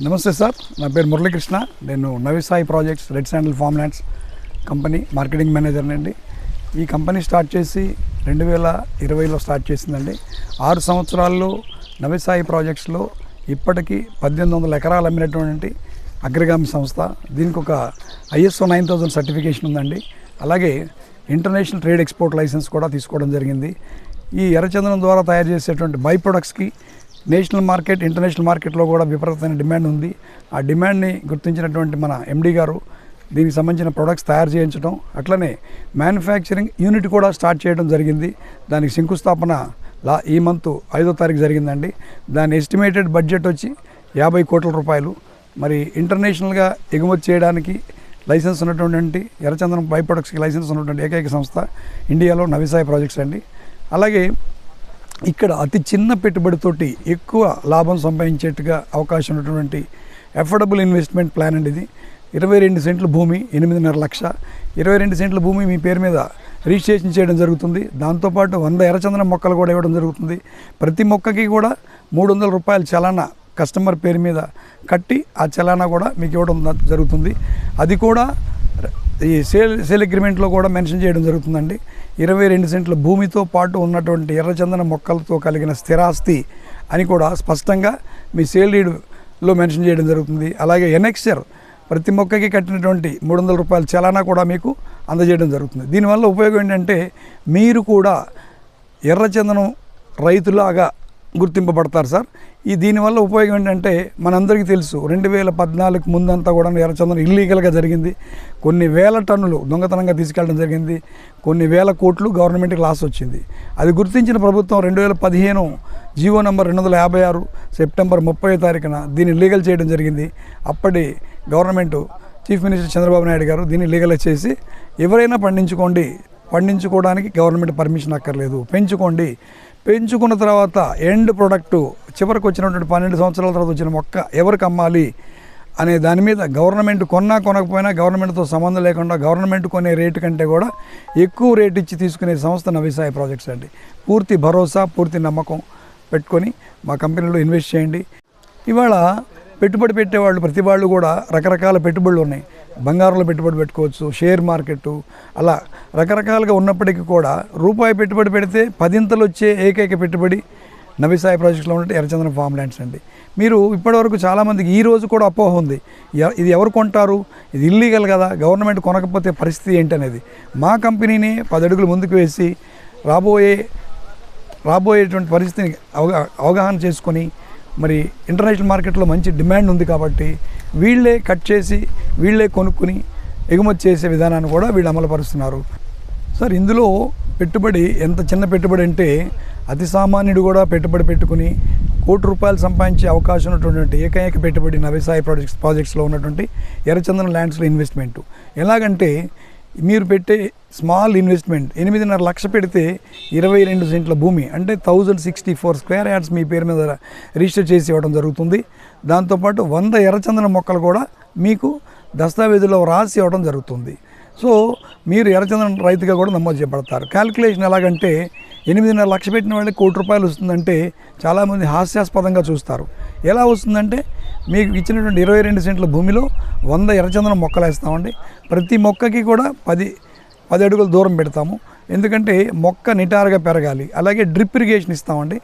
నమస్తే సార్, నా పేరు మురళీకృష్ణ. నేను Navisai projects red sandal farm lands company marketing manager అండి. ఈ కంపెనీ స్టార్ట్ చేసి 2020లో స్టార్ట్ చేసిందండి. 6 సంవత్సరాల్లో నవిసాయి ప్రాజెక్ట్స్లో ఇప్పటికీ 1800 ఎకరాలు అమ్మినటువంటి అగ్రగామి సంస్థ. దీనికి ఒక ISO 9000 సర్టిఫికేషన్ ఉందండి. అలాగే ఇంటర్నేషనల్ ట్రేడ్ ఎక్స్పోర్ట్ లైసెన్స్ కూడా తీసుకోవడం జరిగింది. ఈ ఎర్రచందనం ద్వారా తయారు చేసేటువంటి బై ప్రొడక్ట్స్కి నేషనల్ మార్కెట్, ఇంటర్నేషనల్ మార్కెట్లో కూడా విపరీతమైన డిమాండ్ ఉంది. ఆ డిమాండ్ని గుర్తించినటువంటి మన MD గారు దీనికి సంబంధించిన ప్రొడక్ట్స్ తయారు చేయించడం, అట్లనే మ్యానుఫ్యాక్చరింగ్ యూనిట్ కూడా స్టార్ట్ చేయడం జరిగింది. దానికి శంకుస్థాపన ఈ మంత్ 5వ తారీఖు జరిగిందండి. దాని ఎస్టిమేటెడ్ బడ్జెట్ వచ్చి 50 కోట్ల రూపాయలు. మరి ఇంటర్నేషనల్గా ఎగుమతి చేయడానికి లైసెన్స్ ఉన్నటువంటి ఎర్రచందనం బై ప్రొడక్ట్స్కి లైసెన్స్ ఉన్నటువంటి ఏకైక సంస్థ ఇండియాలో నవిసాయి ప్రాజెక్ట్స్ అండి. అలాగే ఇక్కడ అతి చిన్న పెట్టుబడితోటి ఎక్కువ లాభం సంపాదించేట్టుగా అవకాశం ఉన్నటువంటి అఫోర్డబుల్ ఇన్వెస్ట్మెంట్ ప్లాన్ అండి ఇది. 22 సెంట్ల భూమి, 8.5 లక్ష. 22 సెంట్ల భూమి మీ పేరు మీద రిజిస్ట్రేషన్ చేయడం జరుగుతుంది. దాంతోపాటు 100 ఎర్రచందనం మొక్కలు కూడా ఇవ్వడం జరుగుతుంది. ప్రతి మొక్కకి కూడా 300 రూపాయల చలానా కస్టమర్ పేరు మీద కట్టి ఆ చలానా కూడా మీకు ఇవ్వడం జరుగుతుంది. అది కూడా ఈ సేల్ అగ్రిమెంట్లో కూడా మెన్షన్ చేయడం జరుగుతుందండి. 22 సెంట్ల భూమితో పాటు ఉన్నటువంటి ఎర్రచందన మొక్కలతో కలిగిన స్థిరాస్తి అని కూడా స్పష్టంగా మీ సేల్ డీడ్లో మెన్షన్ చేయడం జరుగుతుంది. అలాగే ఎనెక్చర్ ప్రతి మొక్కకి కట్టినటువంటి 300 రూపాయల చలానా కూడా మీకు అందజేయడం జరుగుతుంది. దీనివల్ల ఉపయోగం ఏంటంటే మీరు కూడా ఎర్రచందనం రైతులాగా గుర్తింపబడతారు సార్. దీనివల్ల ఉపయోగం ఏంటంటే మనందరికీ తెలుసు 2014 ముందంతా కూడా ఎర్రచందనం ఇల్లీగల్గా జరిగింది. కొన్ని వేల టన్నులు దొంగతనంగా తీసుకెళ్ళడం జరిగింది. కొన్ని వేల కోట్లు గవర్నమెంట్కి లాస్ వచ్చింది. అది గుర్తించిన ప్రభుత్వం 2015 జీవో నంబర్ 256 సెప్టెంబర్ 30వ తారీఖున దీన్ని లీగల్ చేయడం జరిగింది. అప్పటి government chief minister Chandrababu Naidu గారు దీన్ని లీగలైజ్ చేసి ఎవరైనా పండించుకోవడానికి గవర్నమెంట్ పర్మిషన్ అక్కర్లేదు, పెంచుకున్న తర్వాత ఎండ్ ప్రొడక్టు చివరికి వచ్చినటువంటి 12 సంవత్సరాల తర్వాత వచ్చిన మొక్క ఎవరికి అమ్మాలి అనే దాని మీద గవర్నమెంట్ కొనకపోయినా గవర్నమెంట్తో సంబంధం లేకుండా గవర్నమెంట్ కొనే రేటు కంటే కూడా ఎక్కువ రేటు ఇచ్చి తీసుకునే సంస్థ నవిసాయి ప్రాజెక్ట్స్ అండి. పూర్తి భరోసా, పూర్తి నమ్మకం పెట్టుకొని మా కంపెనీలో ఇన్వెస్ట్ చేయండి. ఇవాళ పెట్టుబడి పెట్టేవాళ్ళు ప్రతి వాళ్ళు కూడా రకరకాల పెట్టుబడులు ఉన్నాయి. బంగారంలో పెట్టుబడి పెట్టుకోవచ్చు, షేర్ మార్కెట్, అలా రకరకాలుగా ఉన్నప్పటికీ కూడా రూపాయి పెట్టుబడి పెడితే 10 వచ్చే ఏకైక పెట్టుబడి నవిసాయి ప్రాజెక్ట్స్లో ఉంటే ఎర్రచందనం ఫార్మ్ ల్యాండ్స్ అండి. మీరు ఇప్పటివరకు చాలామందికి ఈ రోజు కూడా అపోహ ఉంది, ఇది ఎవరు కొంటారు, ఇది ఇల్లీగల్ కదా, గవర్నమెంట్ కొనకపోతే పరిస్థితి ఏంటనేది. మా కంపెనీని 10 అడుగులు ముందుకు వేసి రాబోయేటువంటి పరిస్థితిని అవగాహన చేసుకొని, మరి ఇంటర్నేషనల్ మార్కెట్లో మంచి డిమాండ్ ఉంది కాబట్టి వీళ్ళే కట్ చేసి వీళ్ళే కొనుక్కుని ఎగుమతి చేసే విధానాన్ని కూడా వీళ్ళు అమలుపరుస్తున్నారు సార్. ఇందులో పెట్టుబడి ఎంత చిన్న పెట్టుబడి అంటే అతి సామాన్యుడు కూడా పెట్టుబడి పెట్టుకుని ₹1,00,00,000 సంపాదించే అవకాశం ఉన్నటువంటి ఏకైక పెట్టుబడి నవిసాయి ప్రాజెక్ట్స్లో ఉన్నటువంటి ఎర్రచందనం ల్యాండ్స్లో ఇన్వెస్ట్మెంటు. ఎలాగంటే మీరు పెట్టే స్మాల్ ఇన్వెస్ట్మెంట్ 8.5 లక్ష పెడితే 22 సెంట్ల భూమి అంటే 1064 స్క్వేర్ యార్డ్స్ మీ పేరు మీద రిజిస్టర్ చేసి ఇవ్వడం జరుగుతుంది. దాంతోపాటు 100 ఎర్రచందనం మొక్కలు కూడా మీకు దస్తావేజులో రాసి ఇవ్వడం జరుగుతుంది. సో మీరు ఎర్రచందనం రైతుగా కూడా నమోదు చేయబడతారు. క్యాల్కులేషన్ ఎలాగంటే 8.5 లక్ష పెట్టిన వాళ్ళకి ₹1,00,00,000 వస్తుందంటే చాలామంది హాస్యాస్పదంగా చూస్తారు. ఎలా వస్తుందంటే మీకు ఇచ్చినటువంటి 22 సెంట్ల భూమిలో 100 ఎర్రచందనం మొక్కలు వేస్తామండి. ప్రతి మొక్కకి కూడా 10 అడుగుల దూరం పెడతాము. ఎందుకంటే మొక్క నిటారుగా పెరగాలి. అలాగే డ్రిప్ ఇరిగేషన్ ఇస్తామండి.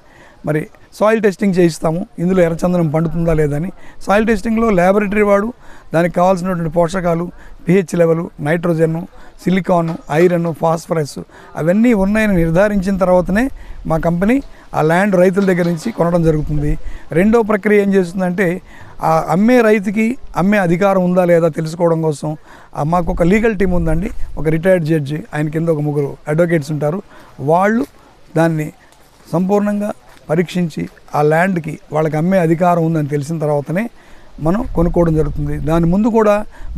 మరి సాయిల్ టెస్టింగ్ చేయిస్తాము, ఇందులో ఎర్రచందనం పండుతుందా లేదని. సాయిల్ టెస్టింగ్లో ల్యాబొరేటరీ వాడు దానికి కావాల్సినటువంటి పోషకాలు, pH level, nitrogen, silicon, iron, phosphorus అవన్నీ ఉన్నాయని నిర్ధారించిన తర్వాతనే మా కంపెనీ ఆ ల్యాండ్ రైతుల దగ్గర నుంచి కొనడం జరుగుతుంది. రెండో ప్రక్రియ ఏం చేస్తుందంటే ఆ అమ్మే రైతుకి అమ్మే అధికారం ఉందా లేదా తెలుసుకోవడం కోసం మాకు ఒక లీగల్ టీం ఉందండి. ఒక రిటైర్డ్ జడ్జి, ఆయన కింద ఒక 3 అడ్వకేట్స్ ఉంటారు. వాళ్ళు దాన్ని సంపూర్ణంగా పరీక్షించి ఆ ల్యాండ్కి వాళ్ళకి అమ్మే అధికారం ఉందని తెలిసిన తర్వాతనే మనం కొనుక్కోవడం జరుగుతుంది. దాని ముందు కూడా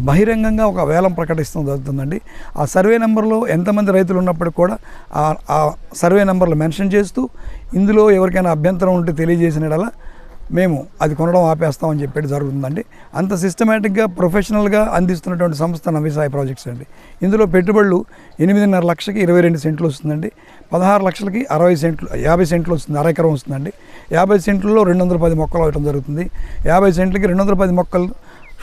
బహిరంగంగా ఒక వేలం ప్రకటిస్తూ జరుగుతుందండి. ఆ సర్వే నెంబర్లో ఎంతమంది రైతులు ఉన్నప్పటికీ కూడా ఆ సర్వే నెంబర్లు మెన్షన్ చేస్తూ ఇందులో ఎవరికైనా అభ్యంతరం ఉంటే తెలియజేసిన మేము అది కొనడం ఆపేస్తామని చెప్పేది జరుగుతుందండి. అంత సిస్టమేటిక్గా ప్రొఫెషనల్గా అందిస్తున్నటువంటి సంస్థ నవీసాయి ప్రాజెక్ట్స్ అండి. ఇందులో పెట్టుబడులు 8.5 లక్షలకి 22 సెంట్లు వస్తుందండి. 16 లక్షలకి 50 సెంట్లు వస్తుంది, అరెకరం వస్తుందండి. 50 సెంట్లలో 210 మొక్కలు అవటం జరుగుతుంది. 50 సెంట్లకి 210 మొక్కలు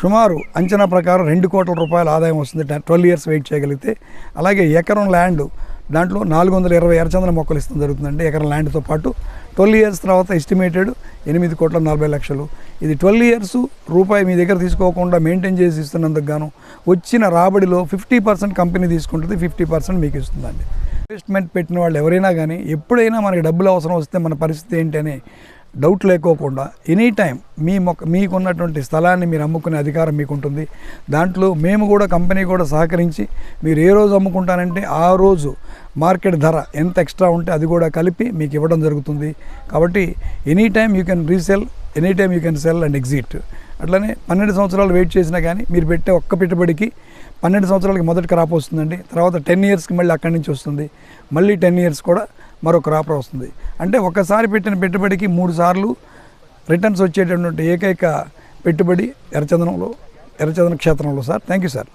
సుమారు అంచనా ప్రకారం 2 కోట్ల రూపాయల ఆదాయం వస్తుంది 12 ఇయర్స్ వెయిట్ చేయగలిగితే. అలాగే ఎకరం ల్యాండ్ దాంట్లో 420 ఎర్రచందన మొక్కలు ఇస్తాం జరుగుతుందండి ఎకరం ల్యాండ్తో పాటు. 12 ఇయర్స్ తర్వాత ఎస్టిమేటెడ్ 8,40,00,000. ఇది 12 ఇయర్స్ రూపాయి మీ దగ్గర తీసుకోకుండా మెయింటైన్ చేసి ఇస్తున్నందుకు గాను వచ్చిన రాబడిలో 50% కంపెనీ తీసుకుంటుంది, 50% మీకు ఇస్తుందండి. ఇన్వెస్ట్మెంట్ పెట్టిన వాళ్ళు ఎవరైనా కానీ ఎప్పుడైనా మనకి డబ్బులు అవసరం వస్తే మన పరిస్థితి ఏంటి అని డౌట్ లేకోకుండా ఎనీ టైం మీకున్నటువంటి స్థలాన్ని మీరు అమ్ముకునే అధికారం మీకు ఉంటుంది. దాంట్లో మేము కూడా కంపెనీ కూడా సహకరించి మీరు ఏ రోజు అమ్ముకుంటానంటే ఆ రోజు మార్కెట్ ధర ఎంత ఎక్స్ట్రా ఉంటే అది కూడా కలిపి మీకు ఇవ్వడం జరుగుతుంది. కాబట్టి any time you can resell, any time you can sell and exit. అట్లనే 12 సంవత్సరాలు వెయిట్ చేసినా కానీ మీరు పెట్టే ఒక్క పెట్టుబడికి 12 సంవత్సరాలకి మొదటి క్రాప్ వస్తుందండి. తర్వాత 10 ఇయర్స్కి మళ్ళీ అక్కడి నుంచి వస్తుంది. మళ్ళీ 10 ఇయర్స్ కూడా మరో క్రాప్ వస్తుంది. అంటే ఒకసారి పెట్టిన పెట్టుబడికి 3 సార్లు రిటర్న్స్ వచ్చేటటువంటి ఏకైక పెట్టుబడి ఎర్రచందన క్షేత్రంలో సార్. Thank you sir.